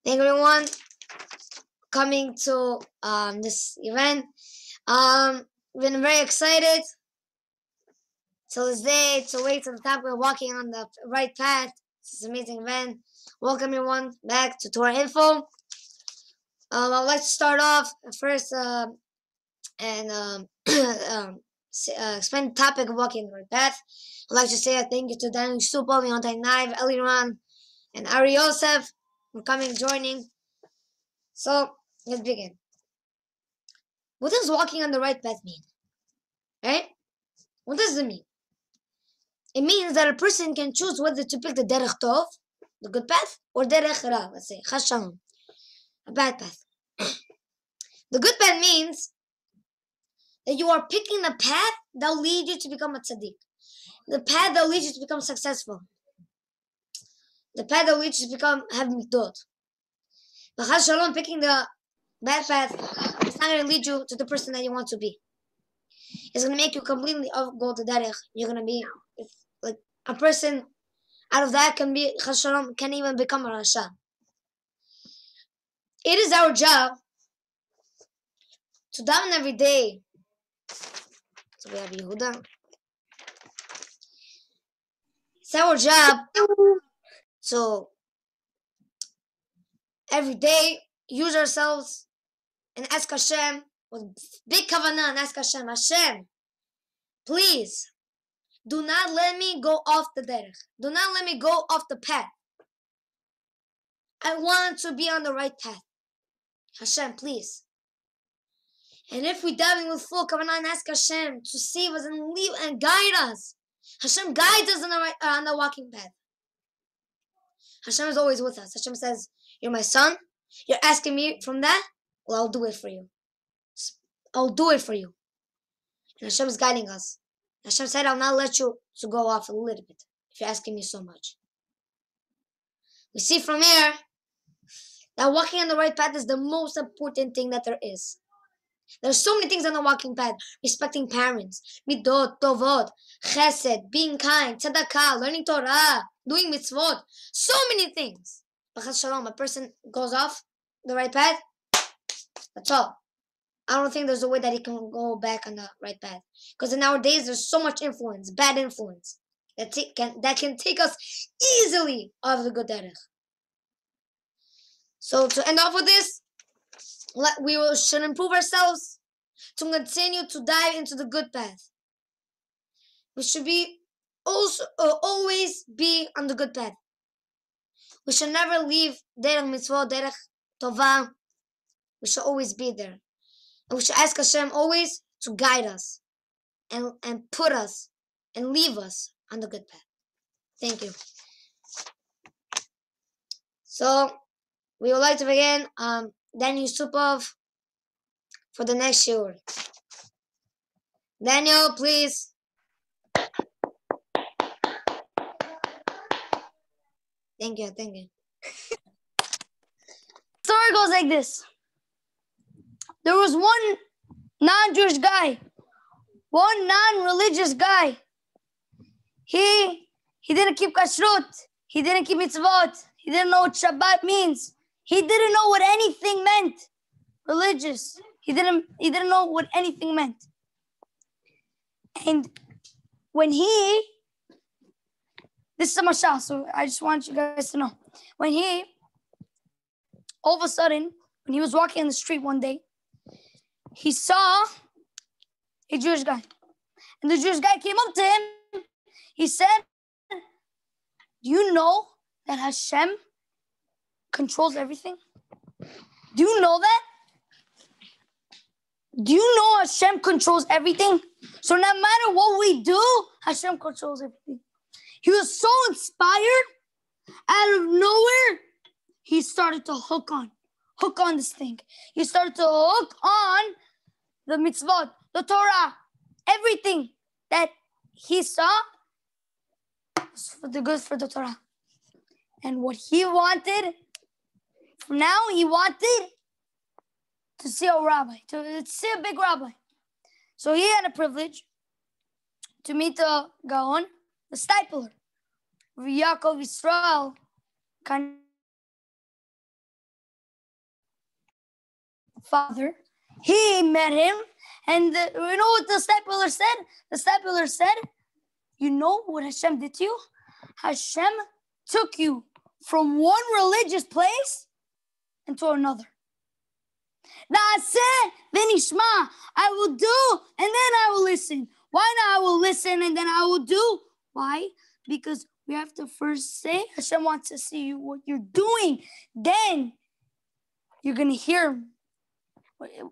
Thank you everyone coming to this event. Been very excited till this day to wait till the top. We're walking on the right path. It's an amazing event. Welcome everyone back to Torah Info. I'd like to start off first and explain the topic of walking the right path. I'd like to say a thank you to Daniel Supal, Leontai Naiv, Eliran, and Ari Yosef for coming joining. So let's begin. What does walking on the right path mean? Right? What does it mean? It means that a person can choose whether to pick the derech tov, the good path, or derech ra, let's say, chas shalom, a bad path. The good path means that you are picking the path that will lead you to become a tzaddik, the path that will lead you to become successful, the path that will lead you to have mitzvot. But chas shalom, picking the bad path, it's not going to lead you to the person that you want to be. It's going to make you completely go to derech. You're going to be like a person out of that can be chas shalom, can even become a rasha. It is our job to daven every day. So we have Yehuda. It's our job to every day use ourselves and ask Hashem with big kavanah and ask Hashem, Hashem, please do not let me go off the derech. Do not let me go off the path. I want to be on the right path. Hashem, please. And if we daven with full kavanah and ask Hashem to save us and lead and guide us, Hashem guides us on the walking path. Hashem is always with us. Hashem says, you're my son. You're asking me from that? Well, I'll do it for you. I'll do it for you. And Hashem is guiding us. Hashem said, I'll not let you to go off a little bit if you're asking me so much. We see from here that walking on the right path is the most important thing that there is. There's so many things on the walking path. Respecting parents, midot, tovot, chesed, being kind, tzedakah, learning Torah, doing mitzvot. So many things. But chas shalom, a person goes off the right path. That's all. I don't think there's a way that he can go back on the right path. Because in nowadays, there's so much influence, bad influence, that can take us easily off of the good derech. So to end off with this, we should improve ourselves to continue to dive into the good path. We should be also always be on the good path. We should never leave derech mitzvot, derech tovah. We should always be there. And we should ask Hashem always to guide us and put us and leave us on the good path. Thank you. So we would like to begin Daniel Supov for the next shiur. Daniel, please. Thank you. Story goes like this. There was one non-Jewish guy, one non-religious guy. He didn't keep kashrut. He didn't keep mitzvot. He didn't know what Shabbat means. He didn't know what anything meant. Religious. He didn't know what anything meant. And when this is a mashal, so I just want you guys to know. When all of a sudden, when he was walking in the street one day, he saw a Jewish guy. And the Jewish guy came up to him. He said, do you know that Hashem controls everything? Do you know that? Do you know Hashem controls everything? So no matter what we do, Hashem controls everything. He was so inspired. Out of nowhere, he started to hook on this thing. He started to hook on the mitzvot, the Torah, everything that he saw was for the good for the Torah. And what he wanted, from now, he wanted to see a rabbi, to see a big rabbi. So he had a privilege to meet the Gaon, the stipler, Yaakov Yisrael, father. He met him, and you know what the stepbrother said? The stepbrother said, you know what Hashem did to you? Hashem took you from one religious place into another. Na'aseh v'nishma. I will do, and then I will listen. Why not I will listen and then I will do? Why? Because we have to first say, Hashem wants to see what you're doing. Then you're going to hear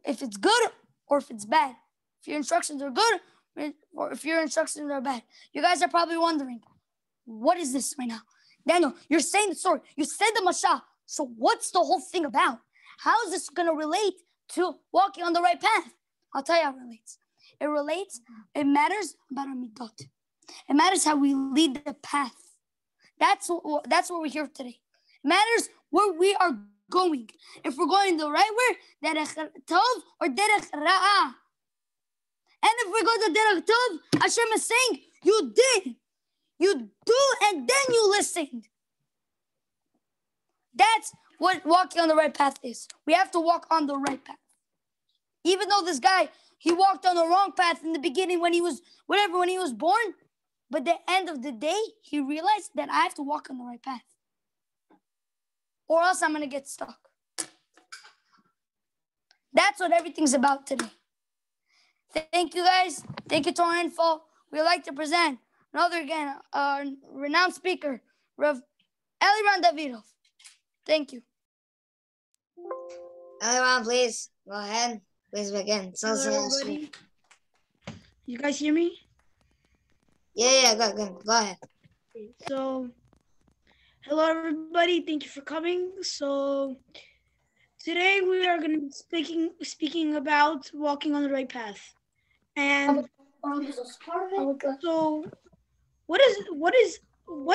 if it's good or if it's bad. If your instructions are good or if your instructions are bad. You guys are probably wondering, what is this right now? Daniel, you're saying the story. You said the Mashah. So what's the whole thing about? How is this going to relate to walking on the right path? I'll tell you how it relates. It matters about our midot. It matters how we lead the path. That's what we're here today. It matters where we are going. If we're going the right way, derech tov or derech ra'ah. And if we go to derech tov, Hashem is saying, you did. You do, and then you listened. That's what walking on the right path is. We have to walk on the right path. Even though this guy, he walked on the wrong path in the beginning when he was born, but at the end of the day, he realized that I have to walk on the right path. Or else I'm going to get stuck. That's what everything's about today. Thank you guys. Thank you, Torah Info. We'd like to present another again, renowned speaker, Rav Eliran Davidov. Thank you. Eliran, please go ahead. Please begin. Hello, everybody. You guys hear me? Yeah, go ahead. So, hello, everybody. Thank you for coming. So, today we are going to be speaking about walking on the right path. And so, what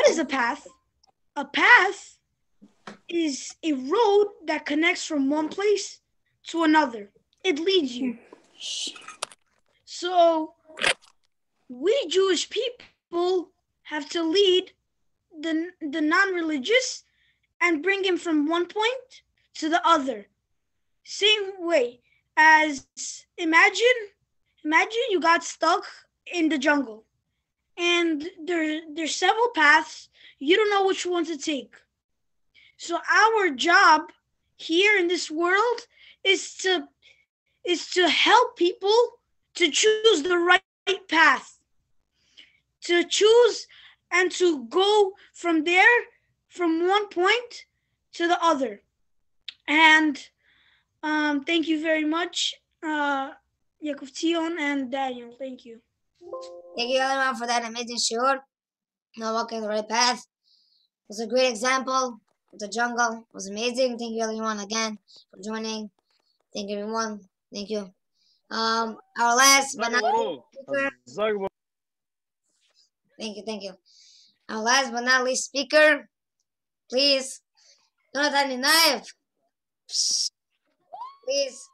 is a path? A path is a road that connects from one place to another. It leads you. So we Jewish people have to lead the non-religious and bring him from one point to the other. Same way as imagine you got stuck in the jungle and there's several paths. You don't know which one to take. So our job here in this world is to help people to choose the right path, to choose and to go from there, from one point to the other. And thank you very much, Yaakov Tion and Daniel. Thank you. Thank you, Eliran, for that amazing shiur. Now walking the right path. It was a great example of the jungle. It was amazing. Thank you, everyone, again for joining. Thank you, everyone. Thank you. Our last but not least speaker. Thank you. Our last but not least speaker, please, Jonathan Inayev. Please.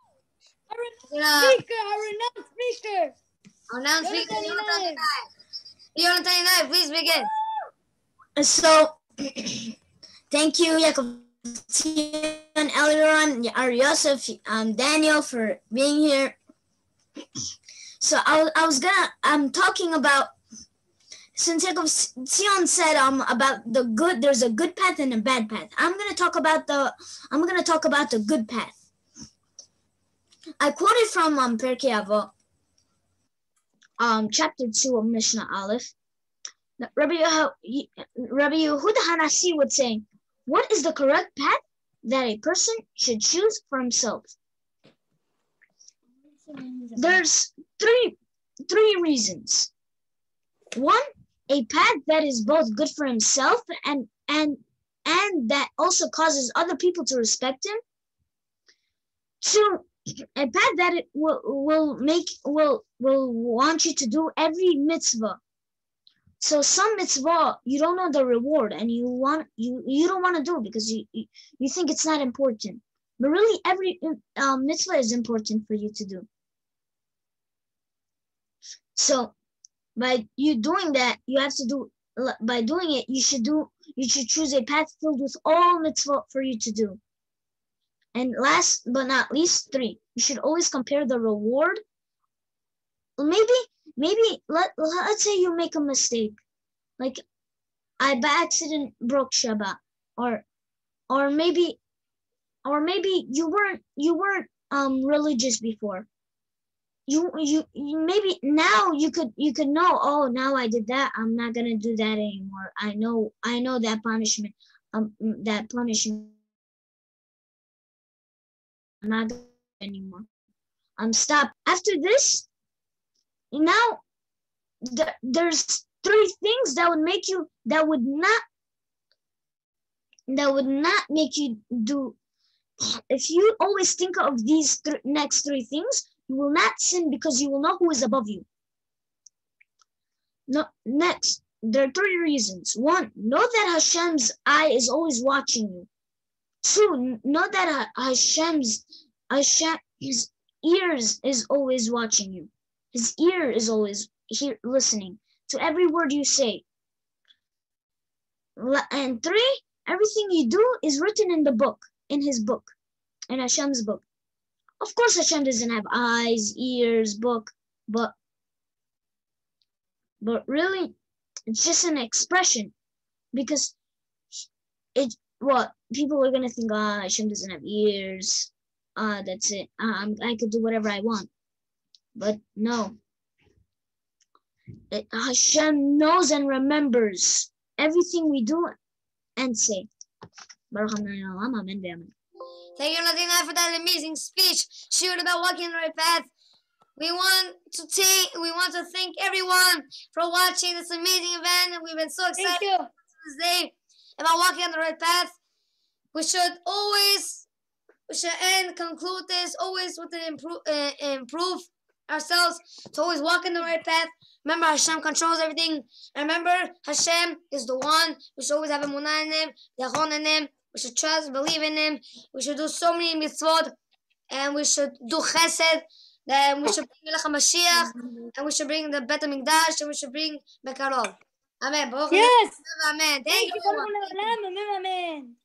Our renowned speaker. Jonathan Inayev, please begin. So, thank you, Yaakov and Eliran, Yosef, Daniel for being here. So I'm talking about, since Yaakov Sion said about the good, there's a good path and a bad path. I'm gonna talk about the good path. I quoted from Pirkei Avot, chapter 2 of Mishnah Aleph. Rabbi Yehuda Hanasi would say, what is the correct path that a person should choose for himself? There's three reasons. One, a path that is both good for himself and that also causes other people to respect him. Two, a path that it will want you to do every mitzvah. So some mitzvah you don't know the reward and you don't want to do it because you think it's not important. But really every mitzvah is important for you to do. So by you doing that, by doing it, you should choose a path filled with all mitzvah for you to do. And last but not least, 3. You should always compare the reward. Maybe let's say you make a mistake, like I by accident broke Shabbat, or maybe you weren't religious before. You maybe now you could know, oh, now I did that, I'm not gonna do that anymore. I know that punishment, I'm not gonna do it anymore. Stop. After this, now there's 3 things that would not make you do. If you always think of these next 3 things, you will not sin because you will know who is above you. No, next, there are 3 reasons. 1, know that Hashem's eye is always watching you. 2, know that Hashem's ears is always watching you. His ear is always here listening to every word you say. And 3, everything you do is written in the book, in his book, in Hashem's book. Of course, Hashem doesn't have eyes, ears, book, but really, it's just an expression, because people are gonna think, Hashem doesn't have ears. That's it. I could do whatever I want. But no. Hashem knows and remembers everything we do and say. Amen. Thank you, Latina, for that amazing speech. Shared about walking in the right path. We want to thank everyone for watching this amazing event, and we've been so excited this day about walking on the right path. We should conclude this always with an improve ourselves to always walk in the right path. Remember, Hashem controls everything. And remember, Hashem is the one. We should always have emunah in him, yachon in him. We should trust, believe in him. We should do so many mitzvot, and we should do chesed. Then we should bring Melech HaMashiach, and we should bring the Bet HaMikdash, and we should bring Bekarov. Amen. Yes. Amen. Thank you. Amen.